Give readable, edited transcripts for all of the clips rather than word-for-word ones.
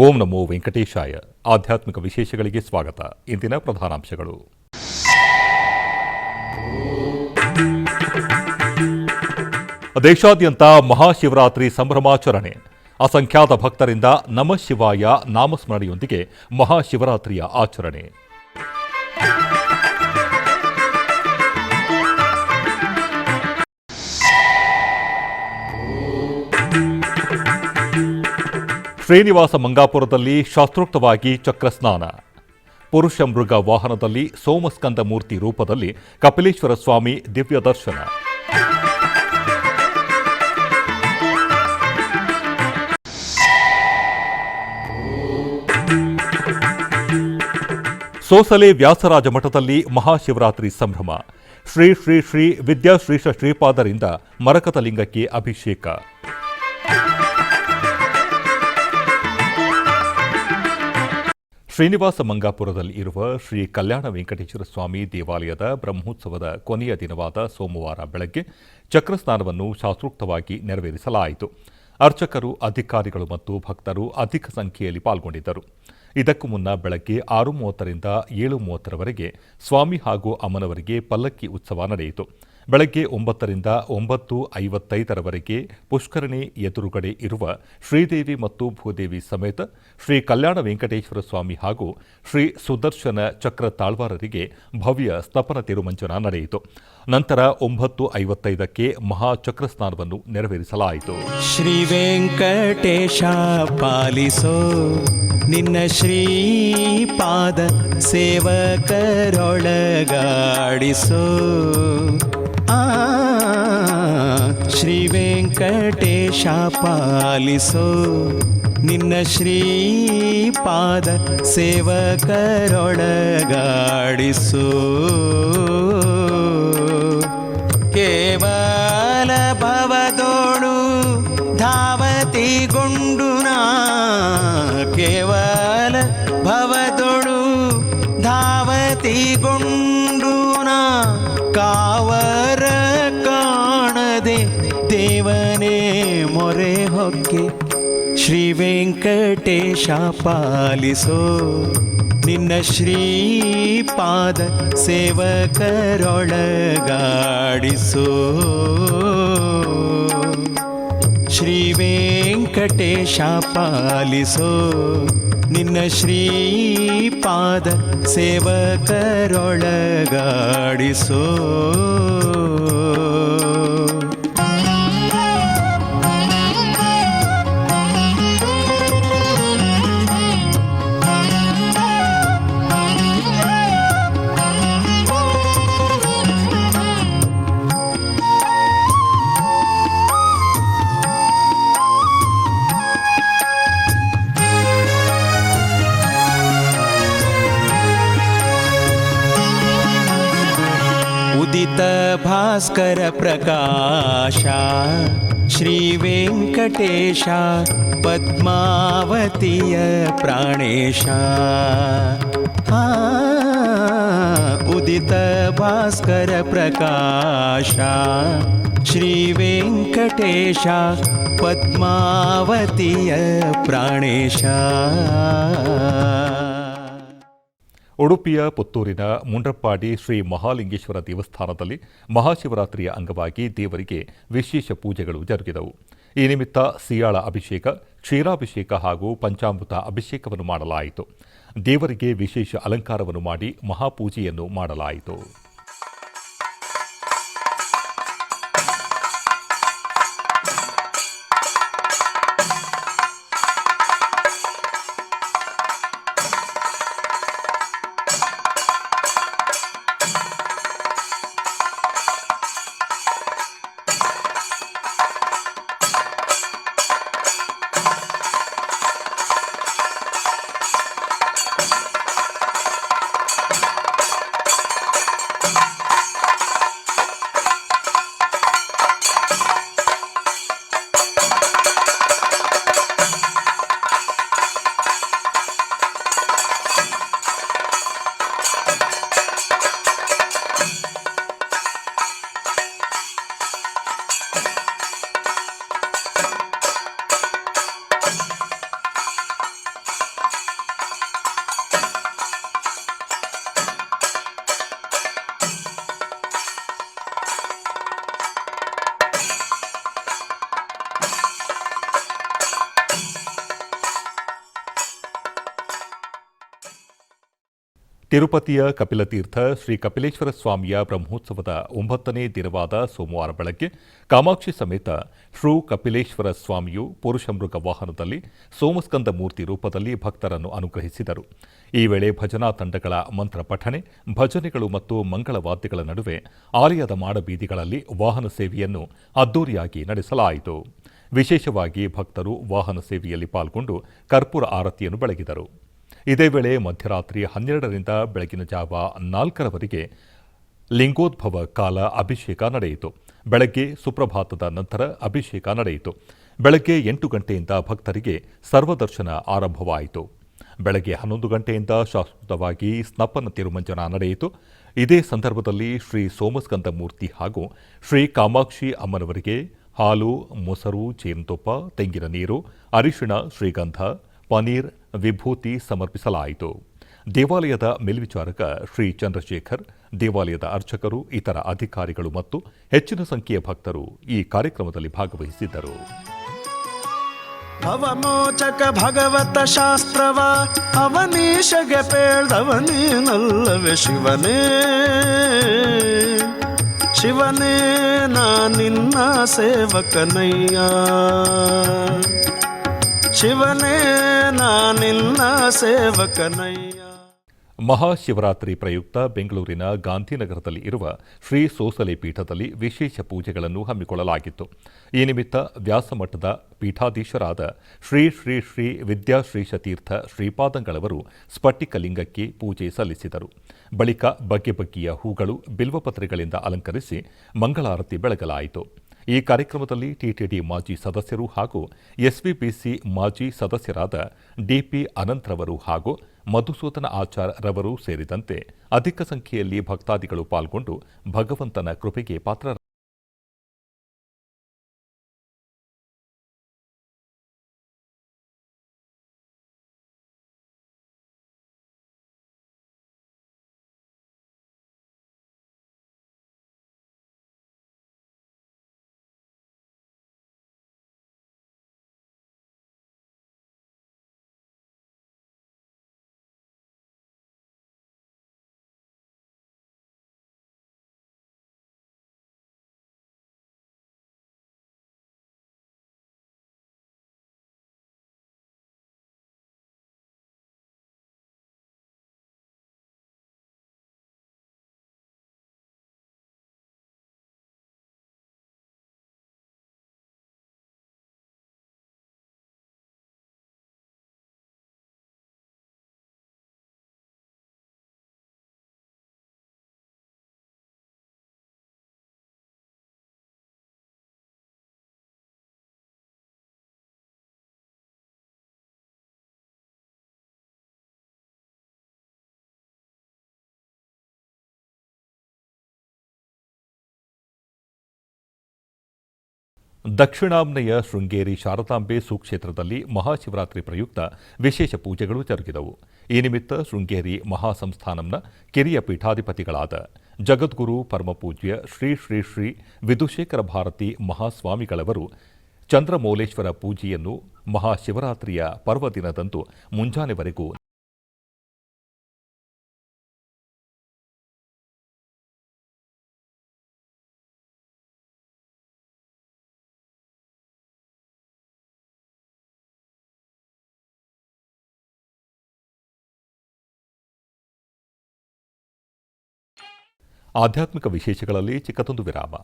ಓಂ ನಮೋ ವೆಂಕಟೇಶಾಯ. ಆಧ್ಯಾತ್ಮಿಕ ವಿಶೇಷಗಳಿಗೆ ಸ್ವಾಗತ. ಇಂದಿನ ಪ್ರಧಾನಾಂಶಗಳು. ದೇಶಾದ್ಯಂತ ಮಹಾಶಿವರಾತ್ರಿ ಸಂಭ್ರಮಾಚರಣೆ. ಅಸಂಖ್ಯಾತ ಭಕ್ತರಿಂದ ನಮಃ ಶಿವಾಯ ನಾಮಸ್ಮರಣೆಯೊಂದಿಗೆ ಮಹಾಶಿವರಾತ್ರಿಯ ಆಚರಣೆ. ಶ್ರೀನಿವಾಸ ಮಂಗಾಪುರದಲ್ಲಿ ಶಾಸ್ತ್ರೋಕ್ತವಾಗಿ ಚಕ್ರಸ್ನಾನ. ಪುರುಷ ಮೃಗ ವಾಹನದಲ್ಲಿ ಸೋಮಸ್ಕಂದ ಮೂರ್ತಿ ರೂಪದಲ್ಲಿ ಕಪಿಲೇಶ್ವರ ಸ್ವಾಮಿ ದಿವ್ಯ ದರ್ಶನ. ಸೋಸಲೆ ವ್ಯಾಸರಾಜ ಮಠದಲ್ಲಿ ಮಹಾಶಿವರಾತ್ರಿ ಸಂಭ್ರಮ. ಶ್ರೀ ಶ್ರೀ ಶ್ರೀ ವಿದ್ಯಾಶ್ರೀಷ ಶ್ರೀಪಾದರಿಂದ ಮರಕತ ಲಿಂಗಕ್ಕೆ ಅಭಿಷೇಕ. ಶ್ರೀನಿವಾಸ ಮಂಗಾಪುರದಲ್ಲಿ ಇರುವ ಶ್ರೀ ಕಲ್ಯಾಣ ವೆಂಕಟೇಶ್ವರ ಸ್ವಾಮಿ ದೇವಾಲಯದ ಬ್ರಹ್ಮೋತ್ಸವದ ಕೊನೆಯ ದಿನವಾದ ಸೋಮವಾರ ಬೆಳಗ್ಗೆ ಚಕ್ರಸ್ನಾನವನ್ನು ಶಾಸ್ತ್ರೋಕ್ತವಾಗಿ ನೆರವೇರಿಸಲಾಯಿತು. ಅರ್ಚಕರು, ಅಧಿಕಾರಿಗಳು ಮತ್ತು ಭಕ್ತರು ಅಧಿಕ ಸಂಖ್ಯೆಯಲ್ಲಿ ಪಾಲ್ಗೊಂಡಿದ್ದರು. ಇದಕ್ಕೂ ಮುನ್ನ ಬೆಳಗ್ಗೆ 6:30ರಿಂದ 7:30ರವರೆಗೆ ಸ್ವಾಮಿ ಹಾಗೂ ಅಮ್ಮನವರಿಗೆ ಪಲ್ಲಕ್ಕಿ ಉತ್ಸವ ನಡೆಯಿತು. ಬೆಳಗ್ಗೆ 9ರಿಂದ 9:55ರವರೆಗೆ ಪುಷ್ಕರಣಿ ಎದುರುಗಡೆ ಇರುವ ಶ್ರೀದೇವಿ ಮತ್ತು ಭೂದೇವಿ ಸಮೇತ ಶ್ರೀ ಕಲ್ಯಾಣ ವೆಂಕಟೇಶ್ವರ ಸ್ವಾಮಿ ಹಾಗೂ ಶ್ರೀ ಸುದರ್ಶನ ಚಕ್ರ ತಾಳ್ವಾರರಿಗೆ ಭವ್ಯ ಸ್ತಪನ ತಿರುಮಂಜನ ನಡೆಯಿತು. ನಂತರ 9:55ಕ್ಕೆ ಮಹಾಚಕ್ರ ಸ್ನಾನವನ್ನು ನೆರವೇರಿಸಲಾಯಿತು. ಶ್ರೀ ವೆಂಕಟೇಶ ಪಾಲಿಸೋ ನಿನ್ನ ಶ್ರೀಪಾದ ಸೇವಕರೊಳಗಾಡಿಸೋ. ಶ್ರೀ ವೆಂಕಟೇಶ ಪಾಲಿಸೋ ನಿನ್ನ ಶ್ರೀಪಾದ ಸೇವಕರೊಳಗಾಡಿಸೋ. ಕೇವಲ ಭವದೋಳು ಧಾವತಿಗೊಂಡು ನಾ, ಕೇವಲ ಭವದೋಳು ಧಾವತಿಗೊಂಡು ನಾ, ಕಾವರ ಕಾಣದೆ ದೇವನೇ ಮೊರೆ ಹೊಕ್ಕೆ. ಶ್ರೀ ವೆಂಕಟೇಶ ಪಾಲಿಸೋ ನಿನ್ನ ಶ್ರೀಪಾದ ಸೇವಕರೊಳಗಾಡಿಸೋ. ಶ್ರೀ ವೆಂಕಟೇಶ ಪಾಲಿಸೋ ನಿನ್ನ ಶ್ರೀಪಾದ ಸೇವಕರೊಳಗಾಡಿಸೋ. ಉದಿತ ಭಾಸ್ಕರ ಪ್ರಕಾಶ ಶ್ರೀ ವೆಂಕಟೇಶ ಪದ್ಮಾವತಿಯ ಪ್ರಾಣೇಶ. ಉದಿತ ಭಾಸ್ಕರ ಪ್ರಕಾಶ ಶ್ರೀ ವೆಂಕಟೇಶ ಪದ್ಮಾವತಿಯ ಪ್ರಾಣೇಶ. ಉಡುಪಿಯ ಪುತ್ತೂರಿನ ಮುಂಡ್ರಪ್ಪಾಡಿ ಶ್ರೀ ಮಹಾಲಿಂಗೇಶ್ವರ ದೇವಸ್ಥಾನದಲ್ಲಿ ಮಹಾಶಿವರಾತ್ರಿಯ ಅಂಗವಾಗಿ ದೇವರಿಗೆ ವಿಶೇಷ ಪೂಜೆಗಳು ಜರುಗಿದವು. ಈ ನಿಮಿತ್ತ ಸಿಯಾಳ ಅಭಿಷೇಕ, ಕ್ಷೀರಾಭಿಷೇಕ ಹಾಗೂ ಪಂಚಾಮೃತ ಅಭಿಷೇಕವನ್ನು ಮಾಡಲಾಯಿತು. ದೇವರಿಗೆ ವಿಶೇಷ ಅಲಂಕಾರವನ್ನು ಮಾಡಿ ಮಹಾಪೂಜೆಯನ್ನು ಮಾಡಲಾಯಿತು. ತಿರುಪತಿಯ ಕಪಿಲತೀರ್ಥ ಶ್ರೀ ಕಪಿಲೇಶ್ವರ ಸ್ವಾಮಿಯ ಬ್ರಹ್ಮೋತ್ಸವದ 9ನೇ ದಿನವಾದ ಸೋಮವಾರ ಬೆಳಗ್ಗೆ ಕಾಮಾಕ್ಷಿ ಸಮೇತ ಶ್ರೀ ಕಪಿಲೇಶ್ವರ ಸ್ವಾಮಿಯು ಪುರುಷಮೃಗ ವಾಹನದಲ್ಲಿ ಸೋಮಸ್ಕಂದ ಮೂರ್ತಿ ರೂಪದಲ್ಲಿ ಭಕ್ತರನ್ನು ಅನುಗ್ರಹಿಸಿದರು. ಈ ವೇಳೆ ಭಜನಾ ತಂಡಗಳ ಮಂತ್ರ ಪಠಣೆ, ಭಜನೆಗಳು ಮತ್ತು ಮಂಗಳವಾದ್ಯಗಳ ನಡುವೆ ಆಲಯದ ಮಾಡಬೀದಿಗಳಲ್ಲಿ ವಾಹನ ಸೇವೆಯನ್ನು ಅದ್ದೂರಿಯಾಗಿ ನಡೆಸಲಾಯಿತು. ವಿಶೇಷವಾಗಿ ಭಕ್ತರು ವಾಹನ ಸೇವೆಯಲ್ಲಿ ಪಾಲ್ಗೊಂಡು ಕರ್ಪೂರ ಆರತಿಯನ್ನು ಬೆಳಗಿದರು. ಇದೇ ವೇಳೆ ಮಧ್ಯರಾತ್ರಿ 12ರಿಂದ ಬೆಳಗಿನ ಜಾವ 4ರವರೆಗೆ ಲಿಂಗೋದ್ಭವ ಕಾಲ ಅಭಿಷೇಕ ನಡೆಯಿತು. ಬೆಳಗ್ಗೆ ಸುಪ್ರಭಾತದ ನಂತರ ಅಭಿಷೇಕ ನಡೆಯಿತು. ಬೆಳಗ್ಗೆ 8 ಗಂಟೆಯಿಂದ ಭಕ್ತರಿಗೆ ಸರ್ವದರ್ಶನ ಆರಂಭವಾಯಿತು. ಬೆಳಗ್ಗೆ 11 ಗಂಟೆಯಿಂದ ಶಾಶ್ವತವಾಗಿ ಸ್ನಪನ ತಿರುಮಂಜನ ನಡೆಯಿತು. ಇದೇ ಸಂದರ್ಭದಲ್ಲಿ ಶ್ರೀ ಸೋಮಸ್ಕಂದ ಮೂರ್ತಿ ಹಾಗೂ ಶ್ರೀ ಕಾಮಾಕ್ಷಿ ಅಮ್ಮನವರಿಗೆ ಹಾಲು, ಮೊಸರು, ಜೇನುತುಪ್ಪ, ತೆಂಗಿನ ನೀರು, ಅರಿಶಿಣ, ಶ್ರೀಗಂಧ, ಪನೀರ್, ವಿಭೂತಿ ಸಮರ್ಪಿಸಲಾಯಿತು. ದೇವಾಲಯದ ಮೇಲ್ವಿಚಾರಕ ಶ್ರೀ ಚಂದ್ರಶೇಖರ್, ದೇವಾಲಯದ ಅರ್ಚಕರು, ಇತರ ಅಧಿಕಾರಿಗಳು ಮತ್ತು ಹೆಚ್ಚಿನ ಸಂಖ್ಯೆಯ ಭಕ್ತರು ಈ ಕಾರ್ಯಕ್ರಮದಲ್ಲಿ ಭಾಗವಹಿಸಿದ್ದರು. ಅವಮೋಚಕ ಭಗವತ ಶಾಸ್ತ್ರವ ಅವನೀಶಗೆ ಪೇಳ್ದವನೇನಲ್ಲವೇ ಶಿವನೇ, ಶಿವನೇ ನಾ ನಿನ್ನ ಸೇವಕನಯ್ಯ, ಶಿವನೇ ನಾ ನಿನ್ನ ಸೇವಕನಯ್ಯ. ಮಹಾಶಿವರಾತ್ರಿ ಪ್ರಯುಕ್ತ ಬೆಂಗಳೂರಿನ ಗಾಂಧಿನಗರದಲ್ಲಿ ಇರುವ ಶ್ರೀ ಸೋಸಲೆ ಪೀಠದಲ್ಲಿ ವಿಶೇಷ ಪೂಜೆಗಳನ್ನು ಹಮ್ಮಿಕೊಳ್ಳಲಾಗಿತ್ತು. ಈ ನಿಮಿತ್ತ ವ್ಯಾಸಮಠದ ಪೀಠಾಧೀಶರಾದ ಶ್ರೀ ಶ್ರೀ ಶ್ರೀ ವಿದ್ಯಾಶ್ರೀಷ ತೀರ್ಥ ಶ್ರೀಪಾದಂಗಳವರು ಸ್ಫಟಿಕಲಿಂಗಕ್ಕೆ ಪೂಜೆ ಸಲ್ಲಿಸಿದರು. ಬಳಿಕ ಬಗೆ ಬಗೆಯ ಹೂಗಳು, ಬಿಲ್ವಪತ್ರೆಗಳಿಂದ ಅಲಂಕರಿಸಿ ಮಂಗಳಾರತಿ ಬೆಳಗಲಾಯಿತು. ಈ ಕಾರ್ಯಕ್ರಮದಲ್ಲಿ ಟಿಟಿಡಿ ಮಾಜಿ ಸದಸ್ಯರು ಹಾಗೂ ಎಸ್ವಿಪಿಸಿ ಮಾಜಿ ಸದಸ್ಯರಾದ ಡಿಪಿ ಅನಂತ್ರವರು ಹಾಗೂ ಮಧುಸೂದನ ಆಚಾರ್ ರವರು ಸೇರಿದಂತೆ ಅಧಿಕ ಸಂಖ್ಯೆಯಲ್ಲಿ ಭಕ್ತಾದಿಗಳು ಪಾಲ್ಗೊಂಡು ಭಗವಂತನ ಕೃಪೆಗೆ ಪಾತ್ರರಾದರು. ದಕ್ಷಿಣಾಮ್ನೆಯ ಶೃಂಗೇರಿ ಶಾರದಾಂಬೆ ಸುಕ್ಷೇತ್ರದಲ್ಲಿ ಮಹಾಶಿವರಾತ್ರಿ ಪ್ರಯುಕ್ತ ವಿಶೇಷ ಪೂಜೆಗಳು ಜರುಗಿದವು. ಈ ನಿಮಿತ್ತ ಶೃಂಗೇರಿ ಮಹಾಸಂಸ್ಥಾನಂನ ಕಿರಿಯ ಪೀಠಾಧಿಪತಿಗಳಾದ ಜಗದ್ಗುರು ಪರಮಪೂಜ್ಯ ಶ್ರೀ ಶ್ರೀ ಶ್ರೀ ವಿಧುಶೇಖರ ಭಾರತಿ ಮಹಾಸ್ವಾಮಿಗಳವರು ಚಂದ್ರಮೌಳೇಶ್ವರ ಪೂಜೆಯನ್ನು ಮಹಾಶಿವರಾತ್ರಿಯ ಪರ್ವದಿನದಂದು ಮುಂಜಾನೆವರೆಗೂ ಆಧ್ಯಾತ್ಮಿಕ ವಿಶೇಷಗಳಲ್ಲಿ ಚಿಕ್ಕದೊಂದು ವಿರಾಮ.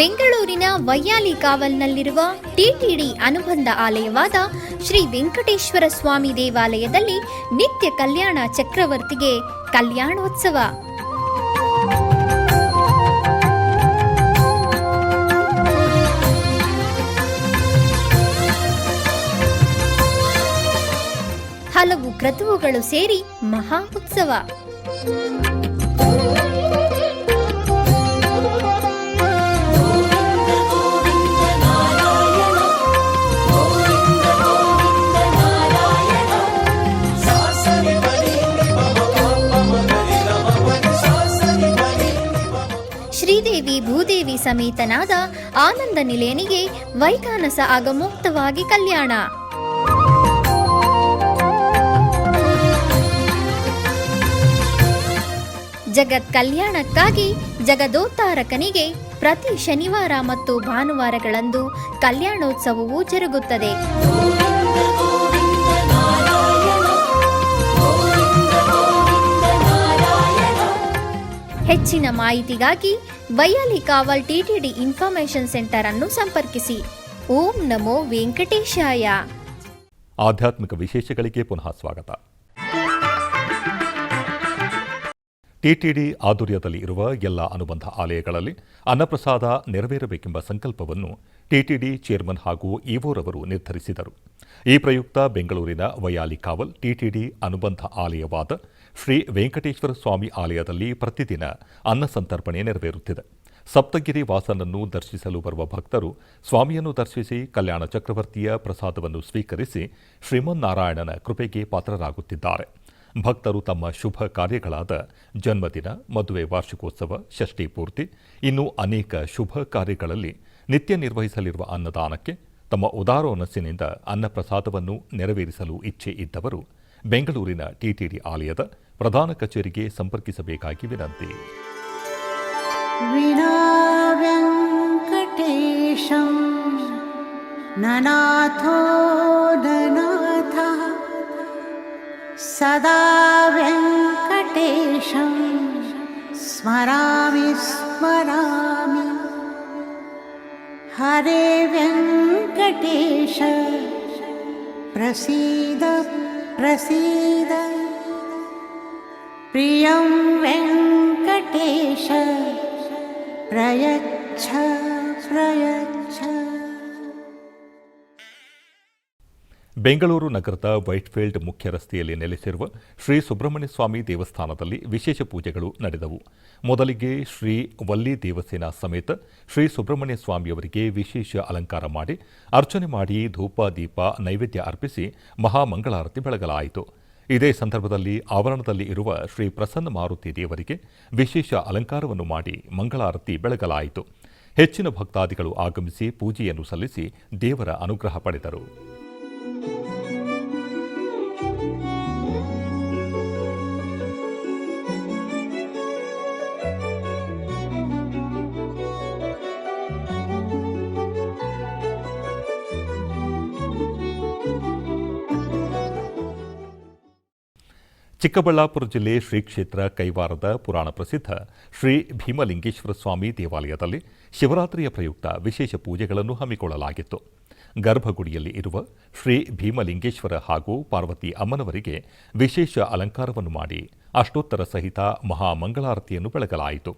ಬೆಂಗಳೂರಿನ ವೈಯಾಲಿ ಕಾವಲ್ನಲ್ಲಿರುವ ಟಿಟಿಡಿ ಅನುಬಂಧ ಆಲಯವಾದ ಶ್ರೀ ವೆಂಕಟೇಶ್ವರ ಸ್ವಾಮಿ ದೇವಾಲಯದಲ್ಲಿ ನಿತ್ಯ ಕಲ್ಯಾಣ ಚಕ್ರವರ್ತಿಗೆ ಕಲ್ಯಾಣೋತ್ಸವ. ಹಲವು ಕ್ರತುವುಗಳು ಸೇರಿ ಮಹಾ ಉತ್ಸವ. ಶ್ರೀದೇವಿ ಭೂದೇವಿ ಸಮೇತನಾದ ಆನಂದ ನಿಲಯನಿಗೆ ವೈಖಾನಸ ಆಗಮೋಕ್ತವಾಗಿ ಕಲ್ಯಾಣ. ಜಗತ್ ಕಲ್ಯಾಣಕ್ಕಾಗಿ ಜಗದೋದ್ಧಾರಕನಿಗೆ ಪ್ರತಿ ಶನಿವಾರ ಮತ್ತು ಭಾನುವಾರಗಳಂದು ಕಲ್ಯಾಣೋತ್ಸವವು ಜರುಗುತ್ತದೆ. ಹೆಚ್ಚಿನ ಮಾಹಿತಿಗಾಗಿ ವೈಯಾಲಿ ಕಾವಲ್ ಟಿಟಿಡಿ ಇನ್ಫಾರ್ಮೇಶನ್ ಸೆಂಟರ್ ಅನ್ನು ಸಂಪರ್ಕಿಸಿ. ಓಂ ನಮೋ ವೆಂಕಟೇಶಾಯ. ಆಧ್ಯಾತ್ಮಿಕ ವಿಶೇಷಗಳಿಗೆ ಪುನಃ ಸ್ವಾಗತ. ಟಿಟಿಡಿ ಆಧ್ವರ್ಯದಲ್ಲಿ ಇರುವ ಎಲ್ಲ ಅನುಬಂಧ ಆಲಯಗಳಲ್ಲಿ ಅನ್ನಪ್ರಸಾದ ನೆರವೇರಬೇಕೆಂಬ ಸಂಕಲ್ಪವನ್ನು ಟಿಟಿಡಿ ಚೇರ್ಮನ್ ಹಾಗೂ ಇಒರವರು ನಿರ್ಧರಿಸಿದರು. ಈ ಪ್ರಯುಕ್ತ ಬೆಂಗಳೂರಿನ ವೈಯಾಲಿ ಕಾವಲ್ ಟಿಟಿಡಿ ಅನುಬಂಧ ಆಲಯವಾದ ಶ್ರೀ ವೆಂಕಟೇಶ್ವರ ಸ್ವಾಮಿ ಆಲಯದಲ್ಲಿ ಪ್ರತಿದಿನ ಅನ್ನ ಸಂತರ್ಪಣೆ ನೆರವೇರುತ್ತಿದೆ. ಸಪ್ತಗಿರಿ ವಾಸನನ್ನು ದರ್ಶಿಸಲು ಬರುವ ಭಕ್ತರು ಸ್ವಾಮಿಯನ್ನು ದರ್ಶಿಸಿ ಕಲ್ಯಾಣ ಚಕ್ರವರ್ತಿಯ ಪ್ರಸಾದವನ್ನು ಸ್ವೀಕರಿಸಿ ಶ್ರೀಮನ್ನಾರಾಯಣನ ಕೃಪೆಗೆ ಪಾತ್ರರಾಗುತ್ತಿದ್ದಾರೆ. ಭಕ್ತರು ತಮ್ಮ ಶುಭ ಕಾರ್ಯಗಳಾದ ಜನ್ಮದಿನ, ಮದುವೆ ವಾರ್ಷಿಕೋತ್ಸವ, ಷಷ್ಠಿ ಪೂರ್ತಿ, ಇನ್ನೂ ಅನೇಕ ಶುಭ ಕಾರ್ಯಗಳಲ್ಲಿ ನಿತ್ಯ ನಿರ್ವಹಿಸಲಿರುವ ಅನ್ನದಾನಕ್ಕೆ ತಮ್ಮ ಉದಾರೋನಸ್ಸಿನಿಂದ ಅನ್ನಪ್ರಸಾದವನ್ನು ನೆರವೇರಿಸಲು ಇಚ್ಛೆ ಇದ್ದವರು ಬೆಂಗಳೂರಿನ ಟಿಟಿಡಿ ಆಲಯದ ಪ್ರಧಾನ ಕಚೇರಿಗೆ ಸಂಪರ್ಕಿಸಬೇಕಾಗಿ ವಿನಂತಿ. ವಿನಾ ವೆಂಕಟೇಶಂ ನನಾಥೋ ನನಾಥಃ ಸದಾ ವೆಂಕಟೇಶಂ ಸ್ಮರಾಮಿ ಸ್ಮರಾಮಿ. ಹರೇ ವೆಂಕಟೇಶ ಪ್ರಸೀದ ಪ್ರಸೀದ. ಪ್ರಿಯಂ ವೆಂಕಟೇಶ ಪ್ರಯಚ್ಛ ಪ್ರಯಚ್ಛ. ಬೆಂಗಳೂರು ನಗರದ ವೈಟ್ಫೀಲ್ಡ್ ಮುಖ್ಯ ರಸ್ತೆಯಲ್ಲಿ ನೆಲೆಸಿರುವ ಶ್ರೀ ಸುಬ್ರಹ್ಮಣ್ಯ ಸ್ವಾಮಿ ದೇವಸ್ಥಾನದಲ್ಲಿ ವಿಶೇಷ ಪೂಜೆಗಳು ನಡೆದವು. ಮೊದಲಿಗೆ ಶ್ರೀ ವಲ್ಲಿ ದೇವಸೇನಾ ಸಮೇತ ಶ್ರೀ ಸುಬ್ರಹ್ಮಣ್ಯ ಸ್ವಾಮಿಯವರಿಗೆ ವಿಶೇಷ ಅಲಂಕಾರ ಮಾಡಿ ಅರ್ಚನೆ ಮಾಡಿ ಧೂಪ ದೀಪ ನೈವೇದ್ಯ ಅರ್ಪಿಸಿ ಮಹಾಮಂಗಳಾರತಿ ಬೆಳಗಲಾಯಿತು. ಇದೇ ಸಂದರ್ಭದಲ್ಲಿ ಆವರಣದಲ್ಲಿ ಇರುವ ಶ್ರೀ ಪ್ರಸನ್ನ ಮಾರುತಿ ದೇವರಿಗೆ ವಿಶೇಷ ಅಲಂಕಾರವನ್ನು ಮಾಡಿ ಮಂಗಳಾರತಿ ಬೆಳಗಲಾಯಿತು. ಹೆಚ್ಚಿನ ಭಕ್ತಾದಿಗಳು ಆಗಮಿಸಿ ಪೂಜೆಯನ್ನು ಸಲ್ಲಿಸಿ ದೇವರ ಅನುಗ್ರಹ ಪಡೆದರು. ಚಿಕ್ಕಬಳ್ಳಾಪುರ ಜಿಲ್ಲೆ ಶ್ರೀ ಕ್ಷೇತ್ರ ಕೈವಾರದ ಪುರಾಣ ಪ್ರಸಿದ್ಧ ಶ್ರೀ ಭೀಮಲಿಂಗೇಶ್ವರ ಸ್ವಾಮಿ ದೇವಾಲಯದಲ್ಲಿ ಶಿವರಾತ್ರಿಯ ಪ್ರಯುಕ್ತ ವಿಶೇಷ ಪೂಜೆಗಳನ್ನು ಹಮ್ಮಿಕೊಳ್ಳಲಾಗಿತ್ತು. ಗರ್ಭಗುಡಿಯಲ್ಲಿ ಇರುವ ಶ್ರೀ ಭೀಮಲಿಂಗೇಶ್ವರ ಹಾಗೂ ಪಾರ್ವತಿ ಅಮ್ಮನವರಿಗೆ ವಿಶೇಷ ಅಲಂಕಾರವನ್ನು ಮಾಡಿ ಅಷ್ಟೋತ್ತರ ಸಹಿತ ಮಹಾಮಂಗಳಾರತಿಯನ್ನು ಬೆಳಗಲಾಯಿತು.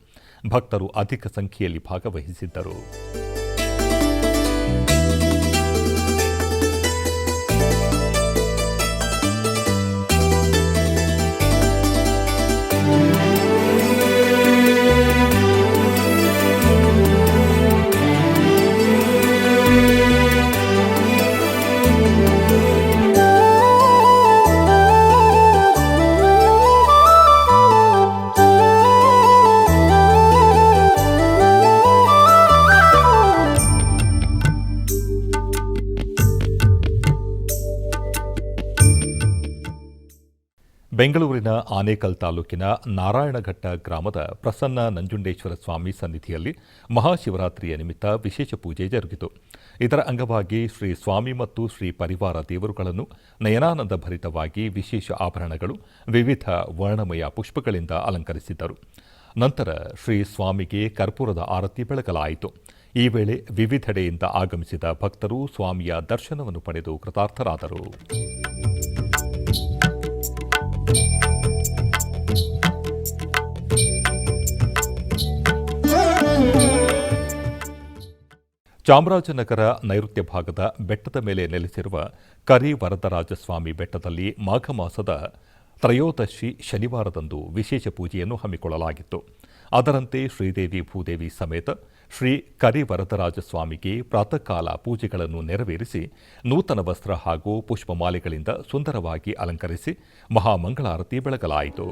ಭಕ್ತರು ಅಧಿಕ ಸಂಖ್ಯೆಯಲ್ಲಿ ಭಾಗವಹಿಸಿದ್ದರು. ಬೆಂಗಳೂರಿನ ಆನೇಕಲ್ ತಾಲೂಕಿನ ನಾರಾಯಣಘಟ್ಟ ಗ್ರಾಮದ ಪ್ರಸನ್ನ ನಂಜುಂಡೇಶ್ವರ ಸ್ವಾಮಿ ಸನ್ನಿಧಿಯಲ್ಲಿ ಮಹಾಶಿವರಾತ್ರಿಯ ನಿಮಿತ್ತ ವಿಶೇಷ ಪೂಜೆ ಜರುಗಿತು. ಇದರ ಅಂಗವಾಗಿ ಶ್ರೀ ಸ್ವಾಮಿ ಮತ್ತು ಶ್ರೀ ಪರಿವಾರ ದೇವರುಗಳನ್ನು ನಯನಾನಂದ ಭರಿತವಾಗಿ ವಿಶೇಷ ಆಭರಣಗಳು, ವಿವಿಧ ವರ್ಣಮಯ ಪುಷ್ಪಗಳಿಂದ ಅಲಂಕರಿಸಿದ್ದರು. ನಂತರ ಶ್ರೀ ಸ್ವಾಮಿಗೆ ಕರ್ಪೂರದ ಆರತಿ ಬೆಳಗಲಾಯಿತು. ಈ ವೇಳೆ ವಿವಿಧೆಡೆಯಿಂದ ಆಗಮಿಸಿದ ಭಕ್ತರು ಸ್ವಾಮಿಯ ದರ್ಶನವನ್ನು ಪಡೆದು ಕೃತಾರ್ಥರಾದರು. ಚಾಮರಾಜನಗರ ನೈಋತ್ಯ ಭಾಗದ ಬೆಟ್ಟದ ಮೇಲೆ ನೆಲೆಸಿರುವ ಕರಿ ವರದರಾಜಸ್ವಾಮಿ ಬೆಟ್ಟದಲ್ಲಿ ಮಾಘ ಮಾಸದ ತ್ರಯೋದಶಿ ಶನಿವಾರದಂದು ವಿಶೇಷ ಪೂಜೆಯನ್ನು ಹಮ್ಮಿಕೊಳ್ಳಲಾಗಿತ್ತು. ಅದರಂತೆ ಶ್ರೀದೇವಿ ಭೂದೇವಿ ಸಮೇತ ಶ್ರೀ ಕರಿ ವರದರಾಜಸ್ವಾಮಿಗೆ ಪ್ರಾತಃ ಕಾಲ ಪೂಜೆಗಳನ್ನು ನೆರವೇರಿಸಿ ನೂತನ ವಸ್ತ್ರ ಹಾಗೂ ಪುಷ್ಪಮಾಲೆಗಳಿಂದ ಸುಂದರವಾಗಿ ಅಲಂಕರಿಸಿ ಮಹಾಮಂಗಳಾರತಿ ಬೆಳಗಲಾಯಿತು.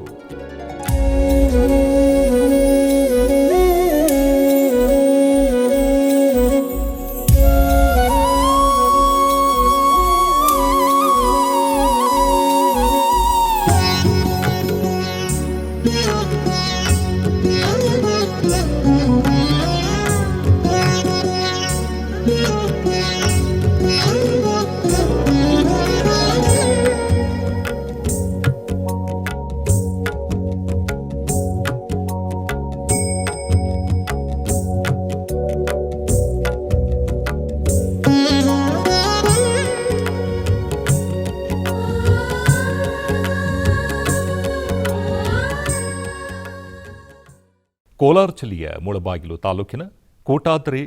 ಕೋಲಾರ ಜಿಲ್ಲೆಯ ಮುಳಬಾಗಿಲು ತಾಲೂಕಿನ ಕೋಟಾದ್ರಿ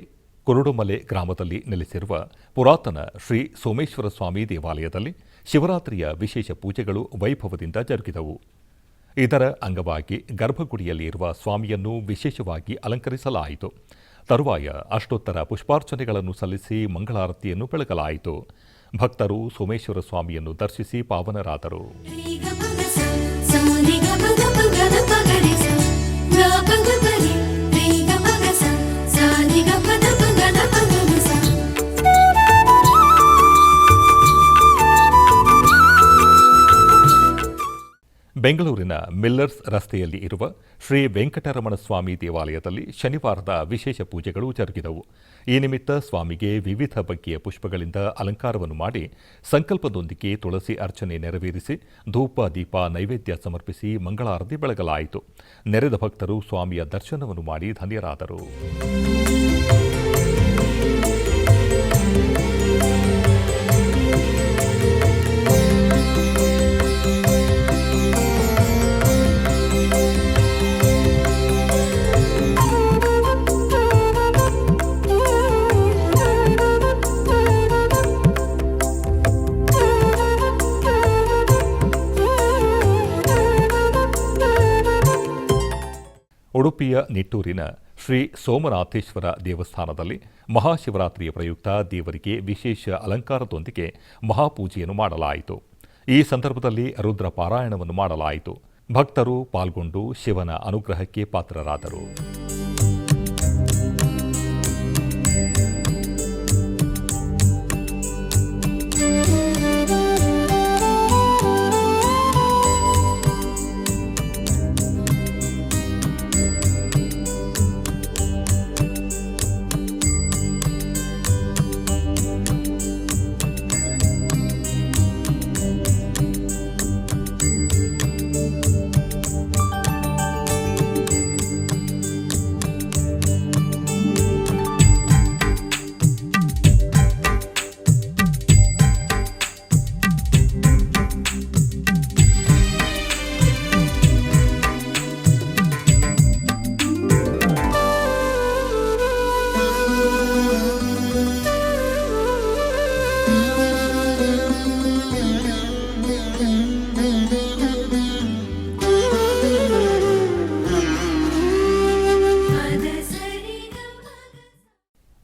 ಕುರುಡುಮಲೆ ಗ್ರಾಮದಲ್ಲಿ ನೆಲೆಸಿರುವ ಪುರಾತನ ಶ್ರೀ ಸೋಮೇಶ್ವರ ಸ್ವಾಮಿ ದೇವಾಲಯದಲ್ಲಿ ಶಿವರಾತ್ರಿಯ ವಿಶೇಷ ಪೂಜೆಗಳು ವೈಭವದಿಂದ ಜರುಗಿದವು. ಇದರ ಅಂಗವಾಗಿ ಗರ್ಭಗುಡಿಯಲ್ಲಿ ಇರುವ ಸ್ವಾಮಿಯನ್ನು ವಿಶೇಷವಾಗಿ ಅಲಂಕರಿಸಲಾಯಿತು. ತರುವಾಯ ಅಷ್ಟೋತ್ತರ ಪುಷ್ಪಾರ್ಚನೆಗಳನ್ನು ಸಲ್ಲಿಸಿ ಮಂಗಳಾರತಿಯನ್ನು ಬೆಳಗಲಾಯಿತು. ಭಕ್ತರು ಸೋಮೇಶ್ವರ ಸ್ವಾಮಿಯನ್ನು ದರ್ಶಿಸಿ ಪಾವನರಾದರು. ಬೆಂಗಳೂರಿನ ಮಿಲ್ಲರ್ಸ್ ರಸ್ತೆಯಲ್ಲಿ ಇರುವ ಶ್ರೀ ವೆಂಕಟರಮಣ ಸ್ವಾಮಿ ದೇವಾಲಯದಲ್ಲಿ ಶನಿವಾರದ ವಿಶೇಷ ಪೂಜೆಗಳು ಜರುಗಿದವು. ಈ ನಿಮಿತ್ತ ಸ್ವಾಮಿಗೆ ವಿವಿಧ ಬಗೆಯ ಪುಷ್ಪಗಳಿಂದ ಅಲಂಕಾರವನ್ನು ಮಾಡಿ ಸಂಕಲ್ಪದೊಂದಿಗೆ ತುಳಸಿ ಅರ್ಚನೆ ನೆರವೇರಿಸಿ ಧೂಪ ದೀಪ ನೈವೇದ್ಯ ಸಮರ್ಪಿಸಿ ಮಂಗಳಾರತಿ ಬೆಳಗಲಾಯಿತು. ನೆರೆದ ಭಕ್ತರು ಸ್ವಾಮಿಯ ದರ್ಶನವನ್ನು ಮಾಡಿ ಧನ್ಯರಾದರು. ಉಡುಪಿಯ ನಿಟ್ಟೂರಿನ ಶ್ರೀ ಸೋಮನಾಥೇಶ್ವರ ದೇವಸ್ಥಾನದಲ್ಲಿ ಮಹಾಶಿವರಾತ್ರಿಯ ಪ್ರಯುಕ್ತ ದೇವರಿಗೆ ವಿಶೇಷ ಅಲಂಕಾರದೊಂದಿಗೆ ಮಹಾಪೂಜೆಯನ್ನು ಮಾಡಲಾಯಿತು. ಈ ಸಂದರ್ಭದಲ್ಲಿ ರುದ್ರ ಪಾರಾಯಣವನ್ನು ಮಾಡಲಾಯಿತು. ಭಕ್ತರು ಪಾಲ್ಗೊಂಡು ಶಿವನ ಅನುಗ್ರಹಕ್ಕೆ ಪಾತ್ರರಾದರು.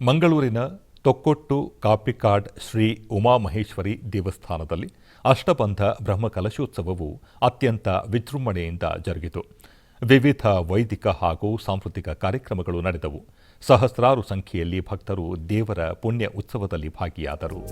ಮಂಗಳೂರಿನ ತೊಕ್ಕೊಟ್ಟು ಕಾಪಿಕಾಡ್ ಶ್ರೀ ಉಮಾಮಹೇಶ್ವರಿ ದೇವಸ್ಥಾನದಲ್ಲಿ ಅಷ್ಟಬಂಧ ಬ್ರಹ್ಮಕಲಶೋತ್ಸವವು ಅತ್ಯಂತ ವಿಜೃಂಭಣೆಯಿಂದ ಜರುಗಿತು. ವಿವಿಧ ವೈದಿಕ ಹಾಗೂ ಸಾಂಸ್ಕೃತಿಕ ಕಾರ್ಯಕ್ರಮಗಳು ನಡೆದವು. ಸಹಸ್ರಾರು ಸಂಖ್ಯೆಯಲ್ಲಿ ಭಕ್ತರು ದೇವರ ಪುಣ್ಯ ಉತ್ಸವದಲ್ಲಿ ಭಾಗಿಯಾದರು.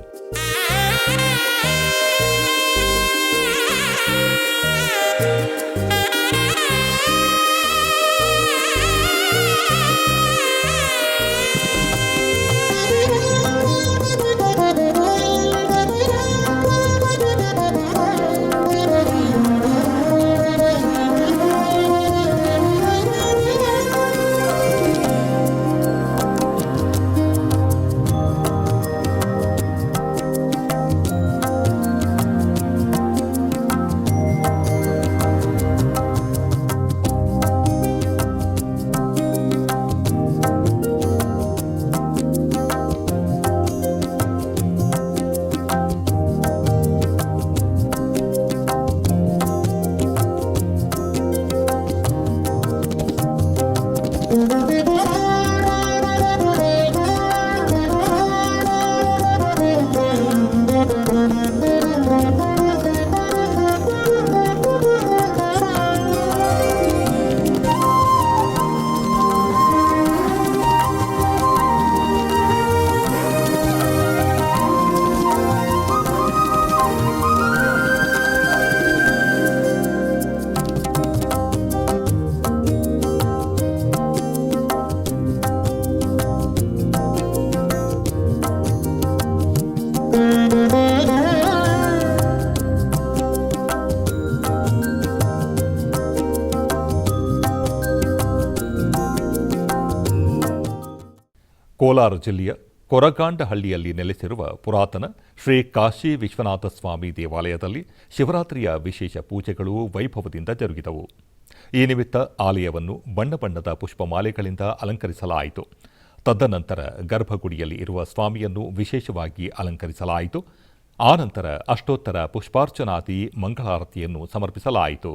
ಕೋಲಾರ ಜಿಲ್ಲೆಯ ಕೊರಗಾಂಡಹಳ್ಳಿಯಲ್ಲಿ ನೆಲೆಸಿರುವ ಪುರಾತನ ಶ್ರೀ ಕಾಶಿ ವಿಶ್ವನಾಥ ಸ್ವಾಮಿ ದೇವಾಲಯದಲ್ಲಿ ಶಿವರಾತ್ರಿಯ ವಿಶೇಷ ಪೂಜೆಗಳು ವೈಭವದಿಂದ ಜರುಗಿದವು. ಈ ನಿಮಿತ್ತ ಆಲಯವನ್ನು ಬಣ್ಣ ಬಣ್ಣದ ಪುಷ್ಪಮಾಲೆಗಳಿಂದ ಅಲಂಕರಿಸಲಾಯಿತು. ತದನಂತರ ಗರ್ಭಗುಡಿಯಲ್ಲಿ ಇರುವ ಸ್ವಾಮಿಯನ್ನು ವಿಶೇಷವಾಗಿ ಅಲಂಕರಿಸಲಾಯಿತು. ಆನಂತರ ಅಷ್ಟೋತ್ತರ ಪುಷ್ಪಾರ್ಚನಾದಿ ಮಂಗಳಾರತಿಯನ್ನು ಸಮರ್ಪಿಸಲಾಯಿತು.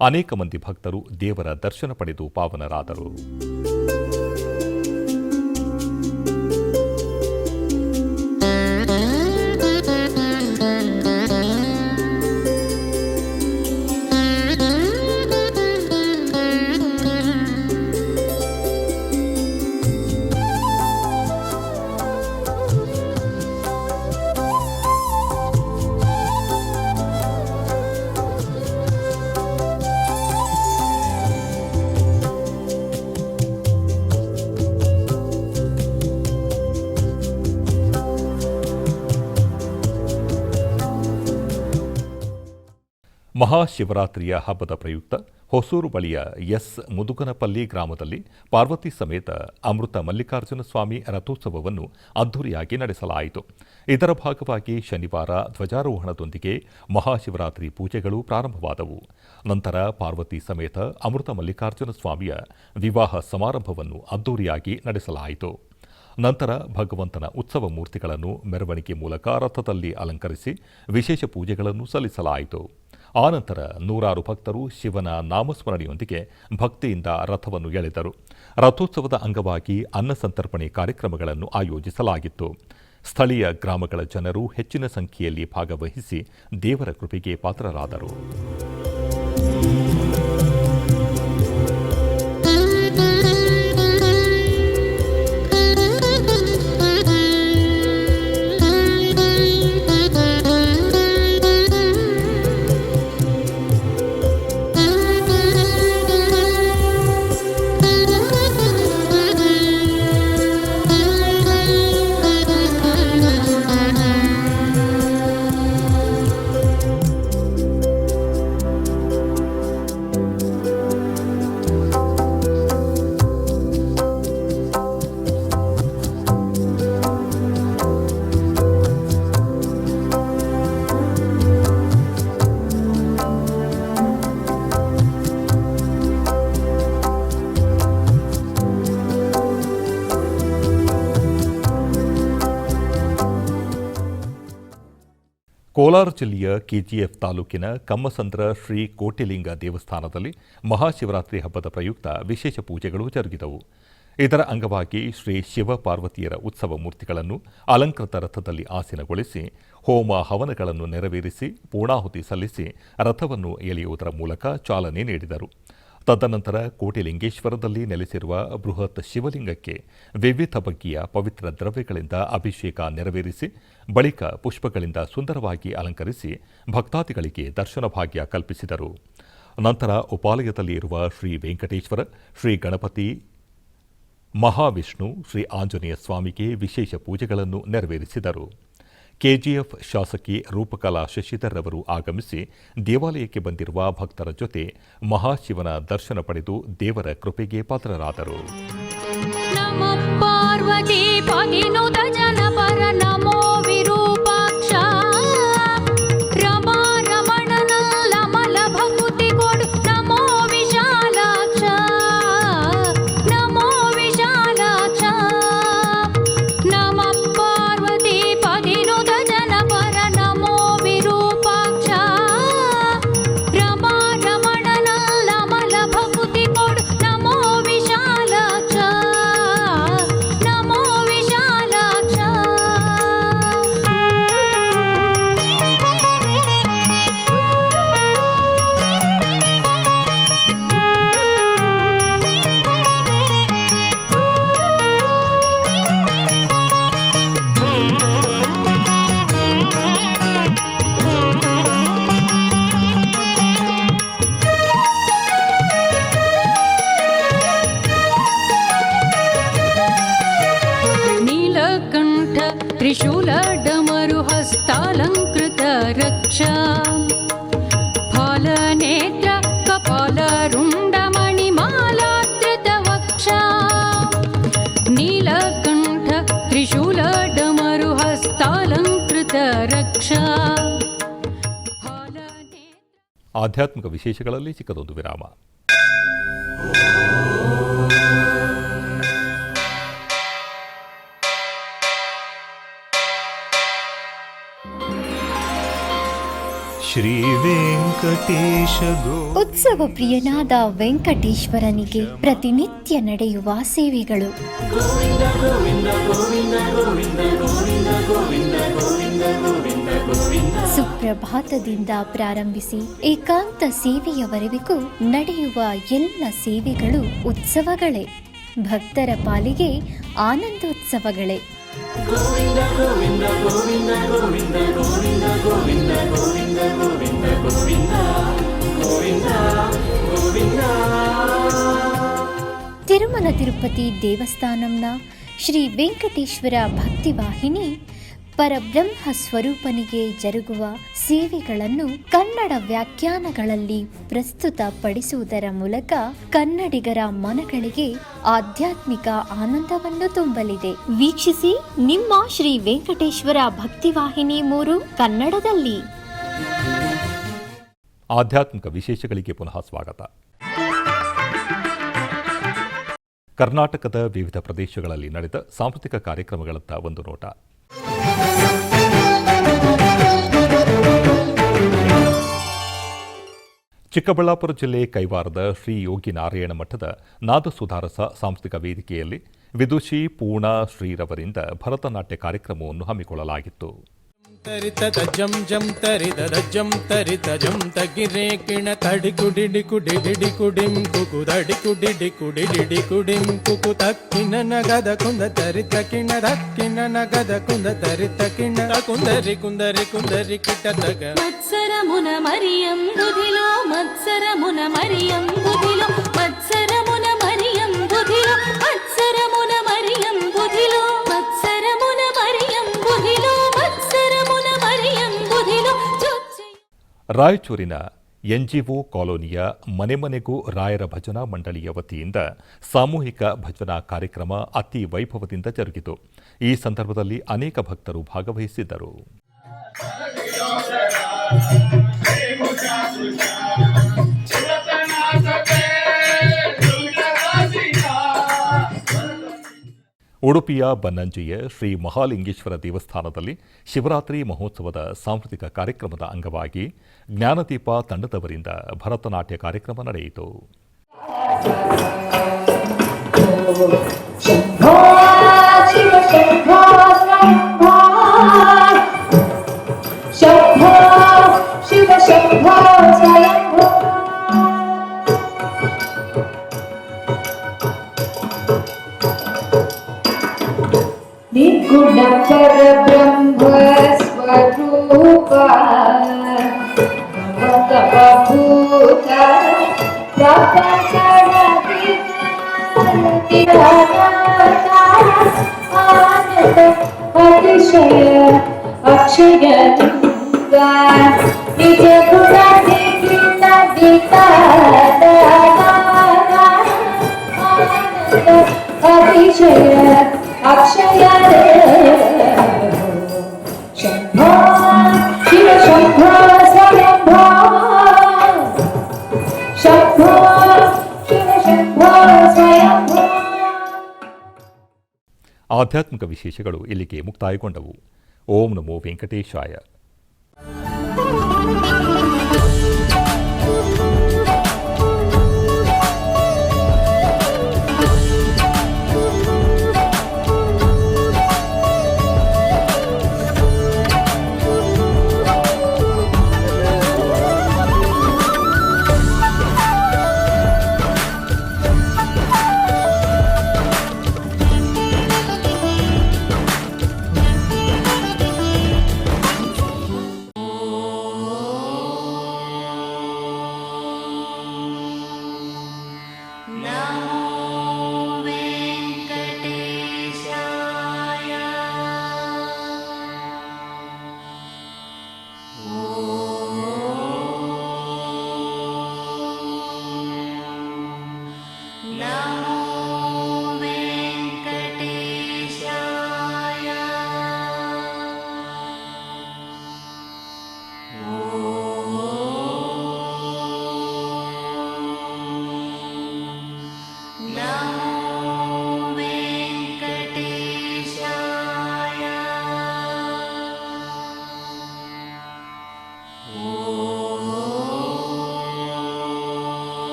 ಅನೇಕ ಮಂದಿ ಭಕ್ತರು ದೇವರ ದರ್ಶನ ಪಡೆದು ಪಾವನರಾದರು. ಮಹಾಶಿವರಾತ್ರಿಯ ಹಬ್ಬದ ಪ್ರಯುಕ್ತ ಹೊಸೂರು ಬಳಿಯ ಎಸ್ ಮುದುಗನಪಲ್ಲಿ ಗ್ರಾಮದಲ್ಲಿ ಪಾರ್ವತಿ ಸಮೇತ ಅಮೃತ ಮಲ್ಲಿಕಾರ್ಜುನ ಸ್ವಾಮಿ ರಥೋತ್ಸವವನ್ನು ಅದ್ದೂರಿಯಾಗಿ ನಡೆಸಲಾಯಿತು. ಇದರ ಭಾಗವಾಗಿ ಶನಿವಾರ ಧ್ವಜಾರೋಹಣದೊಂದಿಗೆ ಮಹಾಶಿವರಾತ್ರಿ ಪೂಜೆಗಳು ಪ್ರಾರಂಭವಾದವು. ನಂತರ ಪಾರ್ವತಿ ಸಮೇತ ಅಮೃತ ಮಲ್ಲಿಕಾರ್ಜುನ ಸ್ವಾಮಿಯ ವಿವಾಹ ಸಮಾರಂಭವನ್ನು ಅದ್ದೂರಿಯಾಗಿ ನಡೆಸಲಾಯಿತು. ನಂತರ ಭಗವಂತನ ಉತ್ಸವ ಮೂರ್ತಿಗಳನ್ನು ಮೆರವಣಿಗೆ ಮೂಲಕ ರಥದಲ್ಲಿ ಅಲಂಕರಿಸಿ ವಿಶೇಷ ಪೂಜೆಗಳನ್ನು ಸಲ್ಲಿಸಲಾಯಿತು. ಆನಂತರ ನೂರಾರು ಭಕ್ತರು ಶಿವನ ನಾಮಸ್ಮರಣೆಯೊಂದಿಗೆ ಭಕ್ತಿಯಿಂದ ರಥವನ್ನು ಎಳೆದರು. ರಥೋತ್ಸವದ ಅಂಗವಾಗಿ ಅನ್ನ ಸಂತರ್ಪಣೆ ಕಾರ್ಯಕ್ರಮಗಳನ್ನು ಆಯೋಜಿಸಲಾಗಿತ್ತು. ಸ್ಥಳೀಯ ಗ್ರಾಮಗಳ ಜನರು ಹೆಚ್ಚಿನ ಸಂಖ್ಯೆಯಲ್ಲಿ ಭಾಗವಹಿಸಿ ದೇವರ ಕೃಪೆಗೆ ಪಾತ್ರರಾದರು. ಕೋಲಾರ ಜಿಲ್ಲೆಯ ಕೆಜಿಎಫ್ ತಾಲೂಕಿನ ಕಮ್ಮಸಂದ್ರ ಶ್ರೀ ಕೋಟಿಲಿಂಗ ದೇವಸ್ಥಾನದಲ್ಲಿ ಮಹಾಶಿವರಾತ್ರಿ ಹಬ್ಬದ ಪ್ರಯುಕ್ತ ವಿಶೇಷ ಪೂಜೆಗಳು ಜರುಗಿದವು. ಇದರ ಅಂಗವಾಗಿ ಶ್ರೀ ಶಿವ ಪಾರ್ವತಿಯರ ಉತ್ಸವ ಮೂರ್ತಿಗಳನ್ನು ಅಲಂಕೃತ ರಥದಲ್ಲಿ ಆಸೀನಗೊಳಿಸಿ ಹೋಮ ಹವನಗಳನ್ನು ನೆರವೇರಿಸಿ ಪೂರ್ಣಾಹುತಿ ಸಲ್ಲಿಸಿ ರಥವನ್ನು ಎಳೆಯುವುದರ ಮೂಲಕ ಚಾಲನೆ ನೀಡಿದರು. ತದನಂತರ ಕೋಟಿಲಿಂಗೇಶ್ವರದಲ್ಲಿ ನೆಲೆಸಿರುವ ಬೃಹತ್ ಶಿವಲಿಂಗಕ್ಕೆ ವಿವಿಧ ಬಗೆಯ ಪವಿತ್ರ ದ್ರವ್ಯಗಳಿಂದ ಅಭಿಷೇಕ ನೆರವೇರಿಸಿ ಬಳಿಕ ಪುಷ್ಪಗಳಿಂದ ಸುಂದರವಾಗಿ ಅಲಂಕರಿಸಿ ಭಕ್ತಾದಿಗಳಿಗೆ ದರ್ಶನ ಭಾಗ್ಯ ಕಲ್ಪಿಸಿದರು. ನಂತರ ಉಪಾಲಯದಲ್ಲಿ ಇರುವ ಶ್ರೀ ವೆಂಕಟೇಶ್ವರ, ಶ್ರೀ ಗಣಪತಿ, ಮಹಾವಿಷ್ಣು, ಶ್ರೀ ಆಂಜನೇಯ ಸ್ವಾಮಿಗೆ ವಿಶೇಷ ಪೂಜೆಗಳನ್ನು ನೆರವೇರಿಸಿದರು. ಕೆಜಿಎಫ್ ಶಾಸಕಿ ರೂಪಕಲಾ ಶಶಿಧರ್ ಅವರು ಆಗಮಿಸಿ ದೇವಾಲಯಕ್ಕೆ ಬಂದಿರುವ ಭಕ್ತರ ಜೊತೆ ಮಹಾಶಿವನ ದರ್ಶನ ಪಡೆದು ದೇವರ ಕೃಪೆಗೆ ಪಾತ್ರರಾದರು. ನಮೋ ಪಾರ್ವತಿ ಪದಿನುತ ಜನಪರ ನಮೋ ವಿರೂಪಾಕ್ಷ ರಮಾ ರಮಣನಲ್ಲ ಮಲ ಭಕುತಿ ಕೊಡು ನಮೋ ವಿಶಾಲಾಕ್ಷ ನಮೋ ವಿಶಾಲಾಕ್ಷ ನಮ ಪಾರ್ವತಿ ಪದಿನುತ ಜನಪರ ನಮೋ ವಿರೂಪಾಕ್ಷ ರಮಾ ರಮಣನಲ್ಲ ಮಲ ಭಕುತಿ ಕೊಡು ನಮೋ ವಿಶಾಲಾಕ್ಷ ನಮೋ ವಿಶಾಲಾಕ್ಷ. ನೀಲಕಂಠ ತ್ರಿಶೂಲ ಡಮರು ಹಸ್ತಾಲಂಕೃತ ರಕ್ಷಾ ಫಾಲನೇತ್ರ ಕಪಾಲ ರುಂಡಮಣಿ ಮಾಲಾತ್ರಿತ ವಕ್ಷಾ ನೀಲಕಂಠ ತ್ರಿಶೂಲ ಡಮರು ಹಸ್ತಾಲಂಕೃತ ರಕ್ಷಾ ಆಧ್ಯಾತ್ಮಿಕ ವಿಶೇಷಗಳಲ್ಲಿ ಚಿಕ್ಕದೊಂದು ವಿರಾಮ. ಶ್ರೀ ವೆಂಕಟೇಶ ಗೋ ಉತ್ಸವ ಪ್ರಿಯನಾದ ವೆಂಕಟೇಶ್ವರನಿಗೆ ಪ್ರತಿನಿತ್ಯ ನಡೆಯುವ ಸೇವೆಗಳು. ಸುಪ್ರಭಾತದಿಂದ ಪ್ರಾರಂಭಿಸಿ ಏಕಾಂತ ಸೇವೆಯವರೆಗೂ ನಡೆಯುವ ಎಲ್ಲ ಸೇವೆಗಳು ಉತ್ಸವಗಳೇ. ಭಕ್ತರ ಪಾಲಿಗೆ ಆನಂದೋತ್ಸವಗಳೇ. ತಿರುಮಲ ತಿರುಪತಿ ದೇವಸ್ಥಾನಂನ ಶ್ರೀ ವೆಂಕಟೇಶ್ವರ ಭಕ್ತಿವಾಹಿನಿ ಪರಬ್ರಹ್ಮ ಸ್ವರೂಪನಿಗೆ ಜರುಗುವ ಸೇವೆಗಳನ್ನು ಕನ್ನಡ ವ್ಯಾಖ್ಯಾನಗಳಲ್ಲಿ ಪ್ರಸ್ತುತಪಡಿಸುವುದರ ಮೂಲಕ ಕನ್ನಡಿಗರ ಮನಗಳಿಗೆ ಆಧ್ಯಾತ್ಮಿಕ ಆನಂದವನ್ನು ತುಂಬಲಿದೆ. ವೀಕ್ಷಿಸಿ ನಿಮ್ಮ ಶ್ರೀ ವೆಂಕಟೇಶ್ವರ ಭಕ್ತಿವಾಹಿನಿ 3 ಕನ್ನಡದಲ್ಲಿ. ಆಧ್ಯಾತ್ಮಿಕ ವಿಶೇಷಗಳಿಗೆ ಪುನಃ ಸ್ವಾಗತ. ಕರ್ನಾಟಕದ ವಿವಿಧ ಪ್ರದೇಶಗಳಲ್ಲಿ ನಡೆದ ಸಾಂಸ್ಕೃತಿಕ ಕಾರ್ಯಕ್ರಮಗಳತ್ತ ಒಂದು ನೋಟ. ಚಿಕ್ಕಬಳ್ಳಾಪುರ ಜಿಲ್ಲೆ ಕೈವಾರದ ಶ್ರೀ ಯೋಗಿ ನಾರಾಯಣ ಮಠದ ನಾದಸುಧಾರಸ ಸಾಂಸ್ಕೃತಿಕ ವೇದಿಕೆಯಲ್ಲಿ ವಿದುಷಿ ಪೂರ್ಣ ಶ್ರೀರವರಿಂದ ಭರತನಾಟ್ಯ ಕಾರ್ಯಕ್ರಮವನ್ನು ಹಮ್ಮಿಕೊಳ್ಳಲಾಗಿತ್ತು. ತರಿತದ ಜಂ ಜಂ ತರಿದದ ಜಂ ತರಿತ ಜಂ ತಗಿರೆ ಕಿಣ ತಡಿ ಕುಡಿಡಿ ಕುಡಿಡಿ ಕುಡಿಂ ಕುಕು ದಡಿ ಕುಡಿಡಿ ಕುಡಿಡಿ ಕುಡಿಂ ಕುಕು ತಕ್ಕಿನ ನಗದ ಕುಂದ ತರಿತ ಕಿಣ ದಕ್ಕಿನ ನಗದ ಕುಂದ ತರಿತ ಕಿಣ ಕುಂದರಿ ಕುಂದರಿ ಕುಂದರಿ ಕಿಟ ತಗ ಮತ್ಸರ ಮುನ ಮರಿಯಂ ಬುಧಿಲೋ ಮತ್ಸರ ಮುನ ಮರಿಯಂ ಬುಧಿಲೋ ಮತ್ಸರ ಮುನ ಮರಿಯಂ ಬುಧಿಲೋ ಮತ್ಸರ ಮುನ ಮರಿಯಂ ಬುಧಿಲೋ ಮತ್ಸರ ಮುನ ಮರಿಯಂ ಬುಧಿಲೋ ಮತ್ಸರ ಮುನ ಮರಿಯಂ ಬುಧಿಲೋ. ರಾಯಚೂರಿನ ಎನ್ಜಿಒ ಕಾಲೋನಿಯ ಮನೆ ಮನೆಗೂ ರಾಯರ ಭಜನಾ ಮಂಡಳಿಯ ವತಿಯಿಂದ ಸಾಮೂಹಿಕ ಭಜನಾ ಕಾರ್ಯಕ್ರಮ ಅತಿ ವೈಭವದಿಂದ ಜರುಗಿತು. ಈ ಸಂದರ್ಭದಲ್ಲಿ ಅನೇಕ ಭಕ್ತರು ಭಾಗವಹಿಸಿದ್ದರು. ಉಡುಪಿಯ ಬನ್ನಂಜಿಯ ಶ್ರೀ ಮಹಾಲಿಂಗೇಶ್ವರ ದೇವಸ್ಥಾನದಲ್ಲಿ ಶಿವರಾತ್ರಿ ಮಹೋತ್ಸವದ ಸಾಂಸ್ಕೃತಿಕ ಕಾರ್ಯಕ್ರಮದ ಅಂಗವಾಗಿ ಜ್ಞಾನದೀಪ ತಂಡದವರಿಂದ ಭರತನಾಟ್ಯ ಕಾರ್ಯಕ್ರಮ ನಡೆಯಿತು. निर्गुण परब्रह्म स्वरूप भवभूत आनंद अतिशय अक्षय निज गुण अतिशय अक्षय शंभो शिव शंभो स्वयंभो शंभो शिव शंभो स्वयंभो. ಆಧ್ಯಾತ್ಮಿಕ ವಿಶೇಷಗಳು ಇಲ್ಲಿಗೆ ಮುಕ್ತಾಯಗೊಂಡವು. ಓಂ ನಮೋ ವೆಂಕಟೇಶಾಯ.